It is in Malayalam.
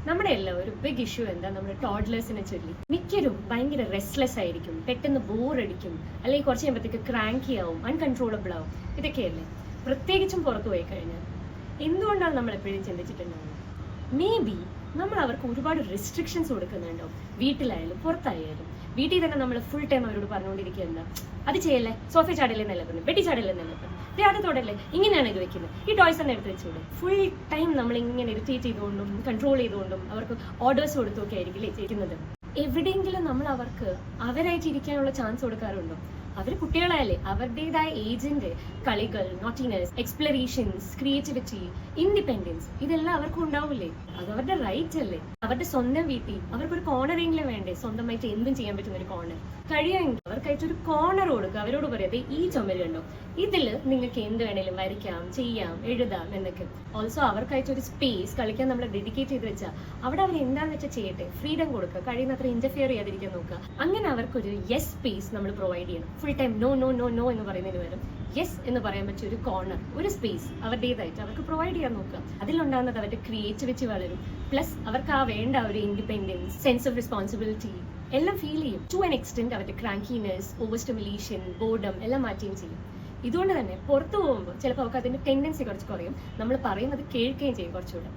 നമ്മുടെ എല്ലാം ഒരു ബിഗ് ഇഷ്യൂ എന്താ, നമ്മുടെ ടോഡ്ലേഴ്സിനെ ചൊല്ലി മിക്കരും ഭയങ്കര റെസ്റ്റ്ലെസ് ആയിരിക്കും, പെട്ടെന്ന് ബോറടിക്കും, അല്ലെങ്കിൽ കുറച്ച് കഴിയുമ്പോഴത്തേക്ക് ക്രാങ്കി ആവും, അൺകൺട്രോളബിൾ ആവും. ഇതൊക്കെയല്ലേ പ്രത്യേകിച്ചും പുറത്തു പോയി കഴിഞ്ഞാൽ. എന്തുകൊണ്ടാണ് നമ്മൾ എപ്പോഴും ചിന്തിച്ചിട്ടുണ്ടാവുക? മേ ബി നമ്മൾ അവർക്ക് ഒരുപാട് റെസ്ട്രിക്ഷൻസ് കൊടുക്കുന്നുണ്ടാവും. വീട്ടിലായാലും പുറത്തായാലും. വീട്ടിൽ തന്നെ നമ്മൾ ഫുൾ ടൈം അവരോട് പറഞ്ഞുകൊണ്ടിരിക്കുക എന്താ, അത് ചെയ്യല്ലേ, സോഫ ചാടല്ലേ നിലക്കുന്നു, വെട്ടി ചാടല്ലേ നിലക്കുന്നു, അത് തൊടല്ലേ, ഇങ്ങനെയാണ് ഇത് വെക്കുന്നത്, ഈ ടോയ്സ് തന്നെ എടുത്ത് വെച്ചുകൂടെ. ഫുൾ ടൈം നമ്മൾ ഇങ്ങനെ ഇറിറ്റേറ്റ് ചെയ്തുകൊണ്ടും കൺട്രോൾ ചെയ്തുകൊണ്ടും അവർക്ക് ഓർഡേഴ്സ് കൊടുത്തൊക്കെ ആയിരിക്കില്ലേ ചെയ്യുന്നത്. എവിടെയെങ്കിലും നമ്മൾ അവർക്ക് അവരായിട്ട് ഇരിക്കാനുള്ള ചാൻസ് കൊടുക്കാറുണ്ടോ? അവർ കുട്ടികളായാലേ അവരുടേതായ ഏജിന്റെ കളികൾ, നോട്ടിനെസ്, എക്സ്പ്ലറേഷൻസ്, ക്രിയേറ്റിവിറ്റി, ഇൻഡിപെൻഡൻസ് ഇതെല്ലാം അവർക്കും ഉണ്ടാവില്ലേ? അത് അവരുടെ റൈറ്റ് അല്ലേ? അവരുടെ സ്വന്തം വീട്ടിൽ അവർക്കൊരു കോർണറെങ്കിലും വേണ്ടേ, സ്വന്തമായിട്ട് എന്തും ചെയ്യാൻ പറ്റുന്ന ഒരു കോർണർ. കഴിയുമെങ്കിൽ അവർക്കായിട്ട് ഒരു കോർണർ കൊടുക്കുക. അവരോട് പറയാതെ ഈ ചുമര് കണ്ടോ, ഇതിൽ നിങ്ങൾക്ക് എന്ത് വേണേലും വരയ്ക്കാം, ചെയ്യാം, എഴുതാം എന്നൊക്കെ. ഓൾസോ അവർക്കായിട്ട് ഒരു സ്പേസ് കളിക്കാൻ നമ്മൾ ഡെഡിക്കേറ്റ് ചെയ്ത് വെച്ചാൽ അവിടെ അവർ എന്താണെന്ന് വെച്ചാൽ ചെയ്യട്ടെ, ഫ്രീഡം കൊടുക്കുക, കഴിയുന്നത്ര ഇന്റർഫിയർ ചെയ്യാതിരിക്കാൻ നോക്കുക. അങ്ങനെ അവർക്കൊരു യെസ് സ്പേസ് നമ്മൾ പ്രൊവൈഡ് ചെയ്യണം. Full time no no no no എന്ന് പറയുന്നതിന് പകരം യെസ് എന്ന് പറയാൻ പറ്റിയ ഒരു കോർണർ, ഒരു സ്പേസ് അവരുടേതായിട്ട് അവർക്ക് പ്രൊവൈഡ് ചെയ്യാൻ നോക്കുക. അതിലുണ്ടാകുന്നത് അവരുടെ ക്രിയേറ്റിവിറ്റി വളരും. പ്ലസ് അവർക്ക് ആ വേണ്ട ഒരു ഇൻഡിപെൻഡൻസ്, സെൻസ് ഓഫ് റെസ്പോൺസിബിലിറ്റി എല്ലാം ഫീൽ ചെയ്യും. ടു ആൻ എക്സ്റ്റെന്റ് അവരുടെ ക്രാങ്കിനെസ്, ഓവർ സ്റ്റിമുലേഷൻ, ബോർഡം എല്ലാം മാറ്റുകയും ചെയ്യും. ഇതുകൊണ്ട് തന്നെ പുറത്തു പോകുമ്പോൾ ചിലപ്പോൾ അവർക്ക് അതിന്റെ ടെൻഡൻസി കുറച്ച് കുറയും. നമ്മൾ പറയുന്നത് കേൾക്കുകയും ചെയ്യും കുറച്ചുകൂടെ.